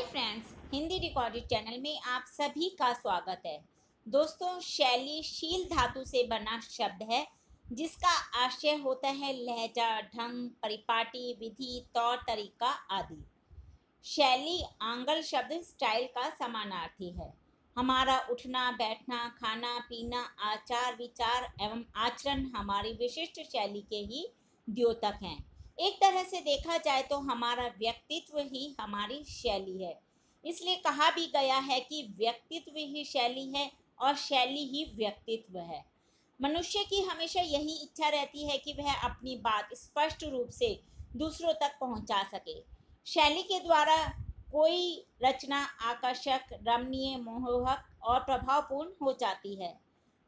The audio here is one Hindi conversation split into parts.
फ्रेंड्स, हिंदी रिकॉर्डेड चैनल में आप सभी का स्वागत है। दोस्तों, शैली शील धातु से बना शब्द है जिसका आशय होता है लहजा, ढंग, परिपाटी, विधि, तौर तरीका आदि। शैली आंग्ल शब्द स्टाइल का समानार्थी है। हमारा उठना बैठना, खाना पीना, आचार विचार एवं आचरण हमारी विशिष्ट शैली के ही द्योतक हैं। एक तरह से देखा जाए तो हमारा व्यक्तित्व ही हमारी शैली है। इसलिए कहा भी गया है कि व्यक्तित्व ही शैली है और शैली ही व्यक्तित्व है। मनुष्य की हमेशा यही इच्छा रहती है कि वह अपनी बात स्पष्ट रूप से दूसरों तक पहुंचा सके। शैली के द्वारा कोई रचना आकर्षक, रमणीय, मोहक और प्रभावपूर्ण हो जाती है।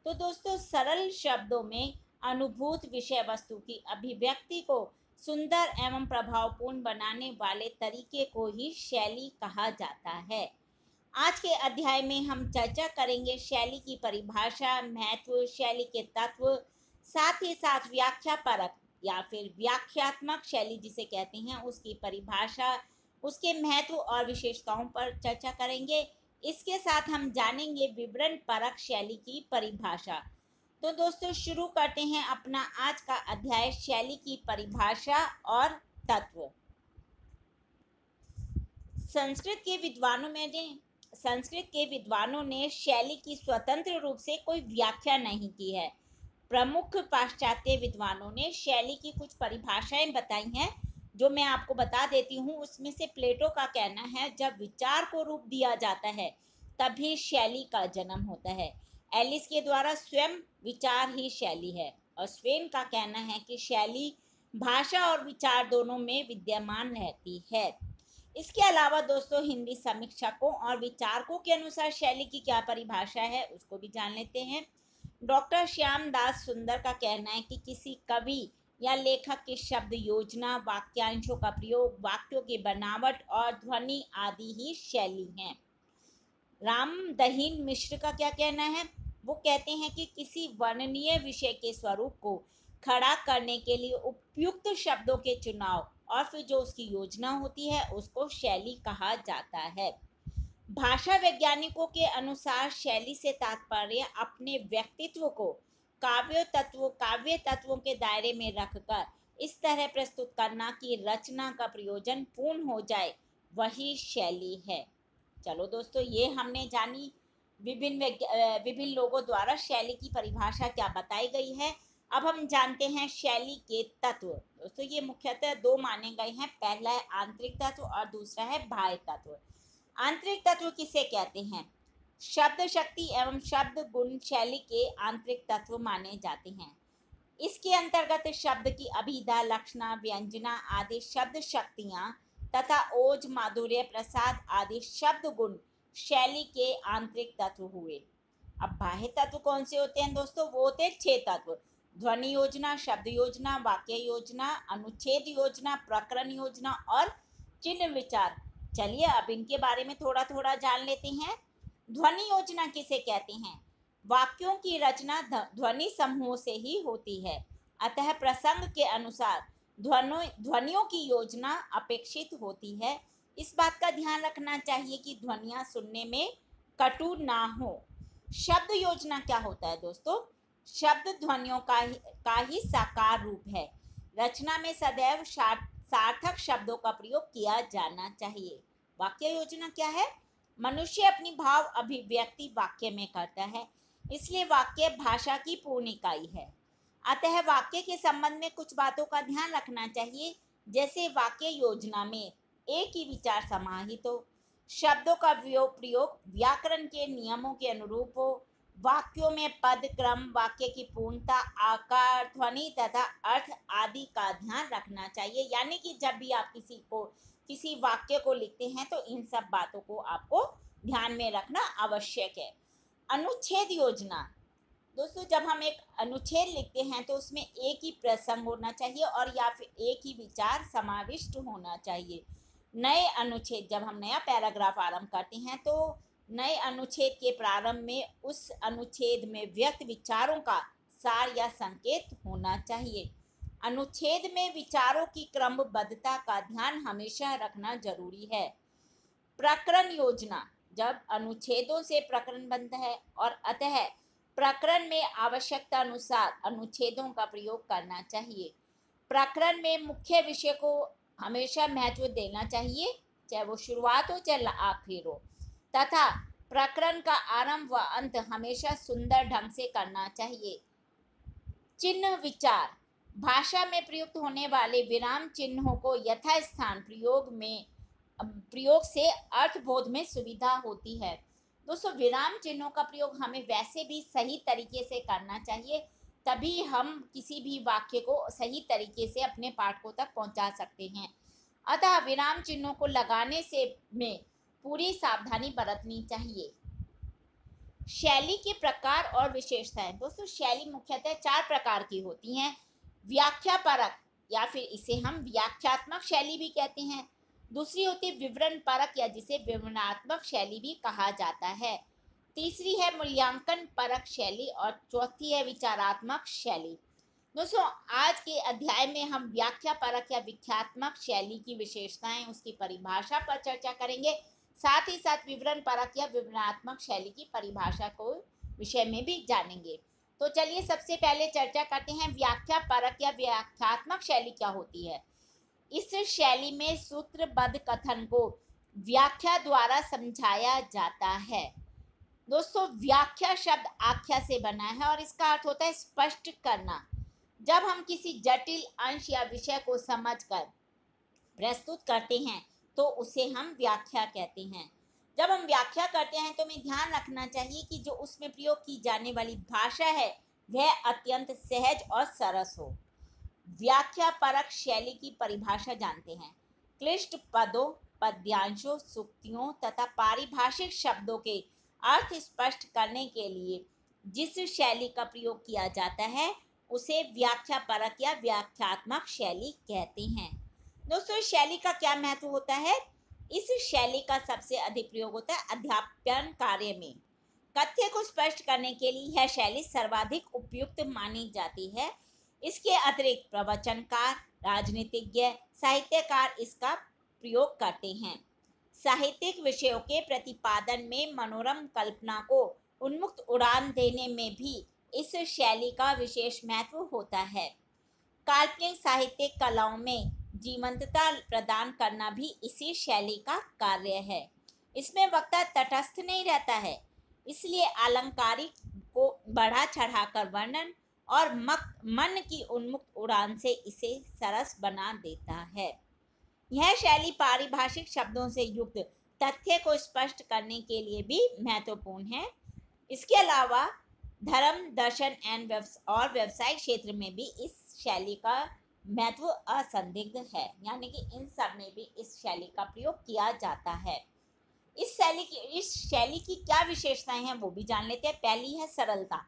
तो दोस्तों, सरल शब्दों में अनुभूत विषय वस्तु की अभिव्यक्ति को सुंदर एवं प्रभावपूर्ण बनाने वाले तरीके को ही शैली कहा जाता है। आज के अध्याय में हम चर्चा करेंगे शैली की परिभाषा, महत्व, शैली के तत्व, साथ ही साथ व्याख्या परक या फिर व्याख्यात्मक शैली जिसे कहते हैं उसकी परिभाषा, उसके महत्व और विशेषताओं पर चर्चा करेंगे। इसके साथ हम जानेंगे विवरण परक शैली की परिभाषा। तो दोस्तों, शुरू करते हैं अपना आज का अध्याय शैली की परिभाषा और तत्व। संस्कृत के विद्वानों ने शैली की स्वतंत्र रूप से कोई व्याख्या नहीं की है। प्रमुख पाश्चात्य विद्वानों ने शैली की कुछ परिभाषाएं बताई हैं, जो मैं आपको बता देती हूँ। उसमें से प्लेटो का कहना है, जब विचार को रूप दिया जाता है तभी शैली का जन्म होता है। एलिस के द्वारा स्वयं विचार ही शैली है। और स्वेन का कहना है कि शैली भाषा और विचार दोनों में विद्यमान रहती है। इसके अलावा दोस्तों, हिंदी समीक्षकों और विचारकों के अनुसार शैली की क्या परिभाषा है उसको भी जान लेते हैं। डॉक्टर श्यामदास सुंदर का कहना है कि किसी कवि या लेखक की शब्द योजना, वाक्यांशों का प्रयोग, वाक्यों की बनावट और ध्वनि आदि ही शैली हैं। रामदहीन मिश्र का क्या कहना है? वो कहते हैं कि किसी वर्णनीय विषय के स्वरूप को खड़ा करने के लिए उपयुक्त शब्दों के चुनाव और फिर जो उसकी योजना होती है उसको शैली कहा जाता है। भाषा वैज्ञानिकों के अनुसार शैली से तात्पर्य अपने व्यक्तित्व को काव्य तत्वों के दायरे में रखकर इस तरह प्रस्तुत करना कि रचना का प्रयोजन पूर्ण हो जाए, वही शैली है। चलो दोस्तों, ये हमने जानी विभिन्न लोगों द्वारा शैली की परिभाषा क्या बताई गई है। अब हम जानते हैं शैली के तत्व। दोस्तों, ये मुख्यतः दो माने गए हैं। पहला है आंतरिक तत्व और दूसरा है बाह्य तत्व। आंतरिक तत्व किसे कहते हैं? शब्द शक्ति एवं शब्द गुण शैली के आंतरिक तत्व माने जाते हैं। इसके अंतर्गत शब्द की अभिधा, लक्षणा, व्यंजना आदि शब्द शक्तियाँ तथा ओज, माधुर्य, प्रसाद आदि शब्द गुण शैली के आंतरिक तत्व हुए। अब बाह्य तत्व कौन से होते हैं दोस्तों? वो होते हैं 6 तत्व: ध्वनि योजना, शब्द योजना, वाक्य योजना, अनुच्छेद योजना, प्रकरण योजना और चिन्ह विचार। चलिए अब इनके बारे में थोड़ा थोड़ा जान लेते हैं। ध्वनि योजना किसे कहते हैं? वाक्यों की रचना ध्वनि समूह से ही होती है, अतः प्रसंग के अनुसार ध्वनियों की योजना अपेक्षित होती है। इस बात का ध्यान रखना चाहिए कि ध्वनियाँ सुनने में कटु ना हो। शब्द योजना क्या होता है दोस्तों? शब्द ध्वनियों का ही साकार रूप है। रचना में सदैव सार्थक शब्दों का प्रयोग किया जाना चाहिए। वाक्य योजना क्या है? मनुष्य अपनी भाव अभिव्यक्ति वाक्य में करता है, इसलिए वाक्य भाषा की पूर्ण इकाई है। अतः वाक्य के संबंध में कुछ बातों का ध्यान रखना चाहिए, जैसे वाक्य योजना में एक ही विचार समाहित हो, शब्दों का प्रयोग व्याकरण के नियमों के अनुरूप हो, वाक्यों में पद क्रम, वाक्य की पूर्णता, आकार, ध्वनि तथा अर्थ आदि का ध्यान रखना चाहिए। यानी कि जब भी आप किसी वाक्य को लिखते हैं तो इन सब बातों को आपको ध्यान में रखना आवश्यक है। अनुच्छेद योजना। दोस्तों, जब हम एक अनुच्छेद लिखते हैं तो उसमें एक ही प्रसंग होना चाहिए और या फिर एक ही विचार समाविष्ट होना चाहिए। नए अनुच्छेद, जब हम नया पैराग्राफ आरंभ करते हैं तो नए अनुच्छेद के प्रारंभ में उस अनुच्छेद में व्यक्त विचारों का सार या संकेत होना चाहिए। अनुच्छेद में विचारों की क्रमबद्धता का ध्यान हमेशा रखना जरूरी है। प्रकरण योजना, जब अनुच्छेदों से प्रकरण बनता है और अतः प्रकरण में आवश्यकता अनुसार अनुच्छेदों का प्रयोग करना चाहिए। प्रकरण में मुख्य विषय को हमेशा महत्व देना चाहिए, चाहे वो शुरुआत हो चाहे आखिर हो, तथा प्रकरण का आरंभ व अंत हमेशा सुंदर ढंग से करना चाहिए। चिन्ह विचार, भाषा में प्रयुक्त होने वाले विराम चिन्हों को यथास्थान प्रयोग से अर्थबोध में सुविधा होती है। दोस्तों, विराम चिन्हों का प्रयोग हमें वैसे भी सही तरीके से करना चाहिए, तभी हम किसी भी वाक्य को सही तरीके से अपने पाठकों तक पहुंचा सकते हैं। अतः विराम चिन्हों को लगाने से में पूरी सावधानी बरतनी चाहिए। शैली के प्रकार और विशेषताएं। दोस्तों, शैली मुख्यतः 4 प्रकार की होती हैं। व्याख्या परक, या फिर इसे हम व्याख्यात्मक शैली भी कहते हैं। दूसरी होती है विवरण परक, या जिसे विवरणात्मक शैली भी कहा जाता है। तीसरी है मूल्यांकन परक शैली और चौथी है विचारात्मक शैली। दोस्तों, आज के अध्याय में हम व्याख्या परक या व्याख्यात्मक शैली की विशेषताएं, उसकी परिभाषा पर चर्चा करेंगे। साथ ही साथ विवरण परक या विवरणात्मक शैली की परिभाषा को विषय में भी जानेंगे। तो चलिए सबसे पहले चर्चा करते हैं व्याख्या परक या व्याख्यात्मक शैली क्या होती है। इस शैली में सूत्रबद्ध कथन को व्याख्या द्वारा समझाया जाता है। दोस्तों, व्याख्या शब्द आख्या से बना है और इसका अर्थ होता है स्पष्ट करना। जब हम किसी जटिल अंश या विषय को समझकर प्रस्तुत करते हैं तो उसे हम व्याख्या कहते हैं। जब हम व्याख्या करते हैं तो हमें ध्यान रखना चाहिए कि जो उसमें प्रयोग की जाने वाली भाषा है वह अत्यंत सहज और सरस हो। व्याख्या परक शैली की परिभाषा जानते हैं। क्लिष्ट पदों, पद्यांशों, सूक्तियों तथा पारिभाषिक शब्दों के अर्थ स्पष्ट करने के लिए जिस शैली का प्रयोग किया जाता है उसे व्याख्या परक या व्याख्यात्मक शैली कहते हैं। दोस्तों, इस शैली का क्या महत्व होता है? इस शैली का सबसे अधिक प्रयोग होता है अध्यापन कार्य में। तथ्य को स्पष्ट करने के लिए यह शैली सर्वाधिक उपयुक्त मानी जाती है। इसके अतिरिक्त प्रवचनकार, राजनीतिज्ञ, साहित्यकार इसका प्रयोग करते हैं। साहित्यिक विषयों के प्रतिपादन में मनोरम कल्पना को उन्मुक्त उड़ान देने में भी इस शैली का विशेष महत्व होता है। काल्पनिक साहित्यिक कलाओं में जीवंतता प्रदान करना भी इसी शैली का कार्य है। इसमें वक्ता तटस्थ नहीं रहता है, इसलिए अलंकारिक को बढ़ा चढ़ाकर वर्णन और मन की उन्मुक्त उड़ान से इसे सरस बना देता है। यह शैली पारिभाषिक शब्दों से युक्त तथ्य को स्पष्ट करने के लिए भी महत्वपूर्ण है। इसके अलावा धर्म, दर्शन और व्यवसायिक क्षेत्र में भी इस शैली का महत्व असंदिग्ध है, यानी कि इन सब में भी इस शैली का प्रयोग किया जाता है। इस शैली की क्या विशेषताएं हैं वो भी जान लेते हैं। पहली है सरलता।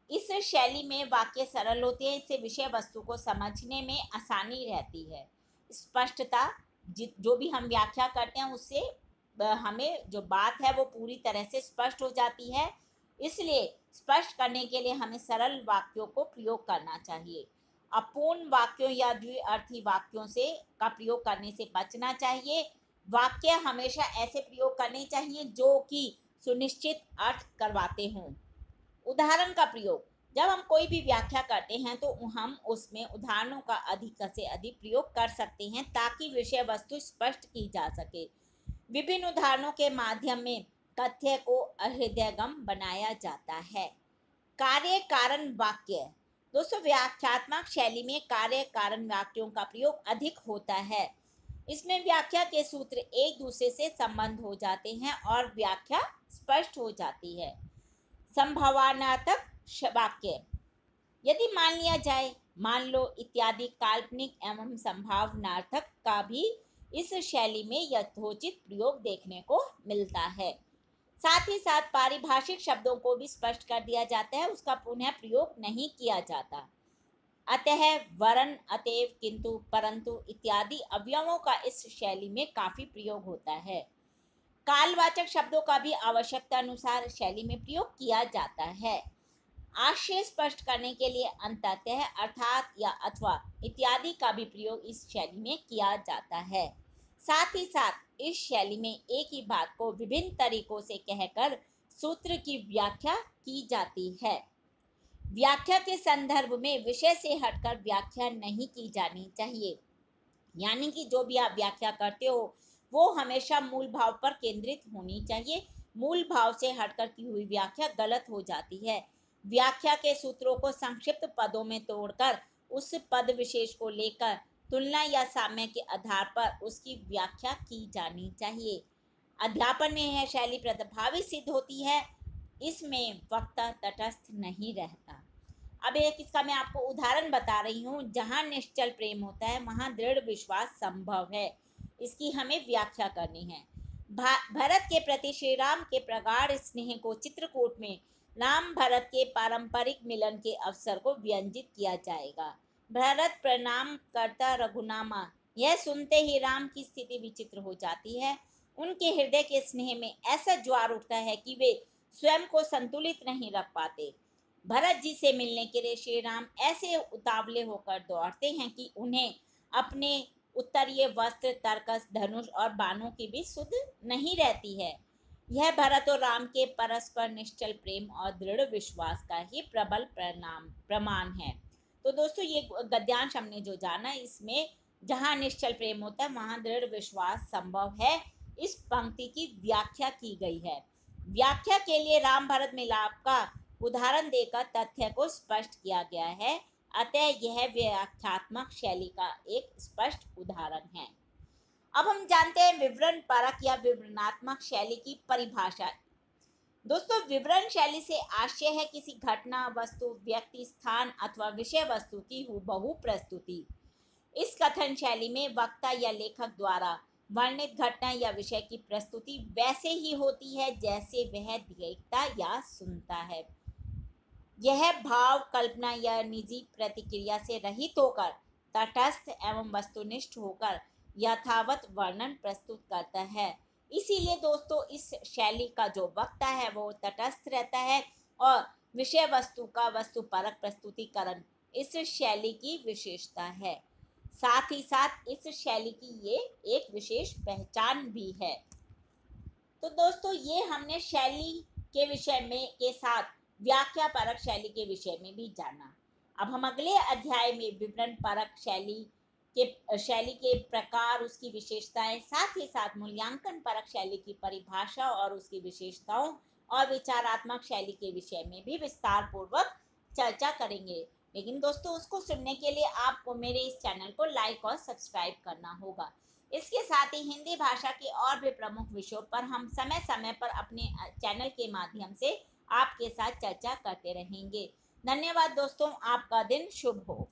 इस शैली में वाक्य सरल होते हैं, इससे विषय वस्तु को समझने में आसानी रहती है। स्पष्टता, जो भी हम व्याख्या करते हैं उससे हमें जो बात है वो पूरी तरह से स्पष्ट हो जाती है, इसलिए स्पष्ट करने के लिए हमें सरल वाक्यों को प्रयोग करना चाहिए। अपूर्ण वाक्यों या द्विअर्थी वाक्यों से का प्रयोग करने से बचना चाहिए। वाक्य हमेशा ऐसे प्रयोग करने चाहिए जो कि सुनिश्चित अर्थ करवाते हों। उदाहरण का प्रयोग, जब हम कोई भी व्याख्या करते हैं तो हम उसमें उदाहरणों का अधिक से अधिक प्रयोग कर सकते हैं ताकि विषय वस्तु स्पष्ट की जा सके। विभिन्न उदाहरणों के माध्यम में तथ्य को हृदयंगम बनाया जाता है। कार्य कारण वाक्य। दोस्तों, व्याख्यात्मक शैली में कार्य कारण वाक्यों का प्रयोग अधिक होता है। इसमें व्याख्या के सूत्र एक दूसरे से संबंध हो जाते हैं और व्याख्या स्पष्ट हो जाती है। संभावनात्मक वाक्य, यदि मान लिया जाए, मान लो इत्यादि काल्पनिक एवं संभावनार्थक का भी इस शैली में यथोचित प्रयोग देखने को मिलता है। साथ ही साथ पारिभाषिक शब्दों को भी स्पष्ट कर दिया जाता है, उसका पुनः प्रयोग नहीं किया जाता। अतः वरन, अतएव, किंतु, परंतु इत्यादि अवयवों का इस शैली में काफी प्रयोग होता है। कालवाचक शब्दों का भी आवश्यकता अनुसार शैली में प्रयोग किया जाता है। आशय स्पष्ट करने के लिए अंततः, अर्थात या अथवा इत्यादि का भी प्रयोग इस शैली में किया जाता है। साथ ही साथ इस शैली में एक ही बात को विभिन्न तरीकों से कहकर सूत्र की व्याख्या की जाती है। व्याख्या के संदर्भ में विषय से हटकर व्याख्या नहीं की जानी चाहिए, यानी कि जो भी आप व्याख्या करते हो वो हमेशा मूल भाव पर केंद्रित होनी चाहिए। मूल भाव से हटकर की हुई व्याख्या गलत हो जाती है। व्याख्या के सूत्रों को संक्षिप्त पदों में तोड़कर उस पद विशेष को लेकर तुलना या साम्य के आधार पर उसकी व्याख्या की जानी चाहिए। अध्यापन में यह शैली प्रभावी सिद्ध होती है। इसमें वक्ता तटस्थ नहीं रहता। अब एक इसका मैं आपको उदाहरण बता रही हूँ। जहाँ निश्चल प्रेम होता है वहाँ दृढ़ विश्वास संभव है। इसकी हमें व्याख्या करनी है। भरत के प्रति श्री राम के प्रगाढ़ स्नेह को चित्रकूट में राम भरत के पारंपरिक मिलन के अवसर को व्यंजित किया जाएगा। भरत प्रणाम करता रघुनामा। यह सुनते ही राम की स्थिति विचित्र हो जाती है। उनके हृदय के स्नेह में ऐसा ज्वार उठता है कि वे स्वयं को संतुलित नहीं रख पाते। भरत जी से मिलने के लिए श्री राम ऐसे उतावले होकर दौड़ते हैं कि उन्हें अपने उत्तरीय वस्त्र, तरकस, धनुष और बाणों की भी सुध नहीं रहती है। यह भरत और राम के परस्पर निश्चल प्रेम और दृढ़ विश्वास का ही प्रबल प्रमाण है। तो दोस्तों ये गद्यांश हमने जो जाना, इसमें जहाँ निश्चल प्रेम होता है वहाँ दृढ़ विश्वास संभव है, इस पंक्ति की व्याख्या की गई है। व्याख्या के लिए राम भरत मिलाप का उदाहरण देकर तथ्य को स्पष्ट किया गया है। अतः यह व्याख्यात्मक शैली का एक स्पष्ट उदाहरण है। अब हम जानते हैं विवरण परक या विवरणात्मक शैली की परिभाषा। दोस्तों, विवरण शैली से आशय है किसी घटना, वस्तु, व्यक्ति, स्थान अथवा विषय वस्तु की हूबहू प्रस्तुति। इस कथन शैली में वक्ता या लेखक द्वारा वर्णित घटना या विषय की प्रस्तुति वैसे ही होती है जैसे वह देखता या सुनता है। यह भाव, कल्पना या निजी प्रतिक्रिया से रहित होकर तटस्थ एवं वस्तुनिष्ठ होकर यथावत वर्णन प्रस्तुत करता है। इसीलिए दोस्तों इस शैली का जो वक्ता है वो तटस्थ रहता है और विषय वस्तु का वस्तुपरक प्रस्तुतिकरण इस शैली की विशेषता है। साथ ही साथ इस शैली की ये एक विशेष पहचान भी है। तो दोस्तों ये हमने शैली के विषय में के साथ व्याख्या परक शैली के विषय में भी जाना। अब हम अगले अध्याय में विवरण परक शैली के प्रकार, उसकी विशेषताएं, साथ ही साथ मूल्यांकन परक शैली की परिभाषा और उसकी विशेषताओं और विचारात्मक शैली के विषय में भी विस्तार पूर्वक चर्चा करेंगे। लेकिन दोस्तों उसको सुनने के लिए आपको मेरे इस चैनल को लाइक और सब्सक्राइब करना होगा। इसके साथ ही हिंदी भाषा के और भी प्रमुख विषयों पर हम समय समय पर अपने चैनल के माध्यम से आपके साथ चर्चा करते रहेंगे। धन्यवाद दोस्तों, आपका दिन शुभ हो।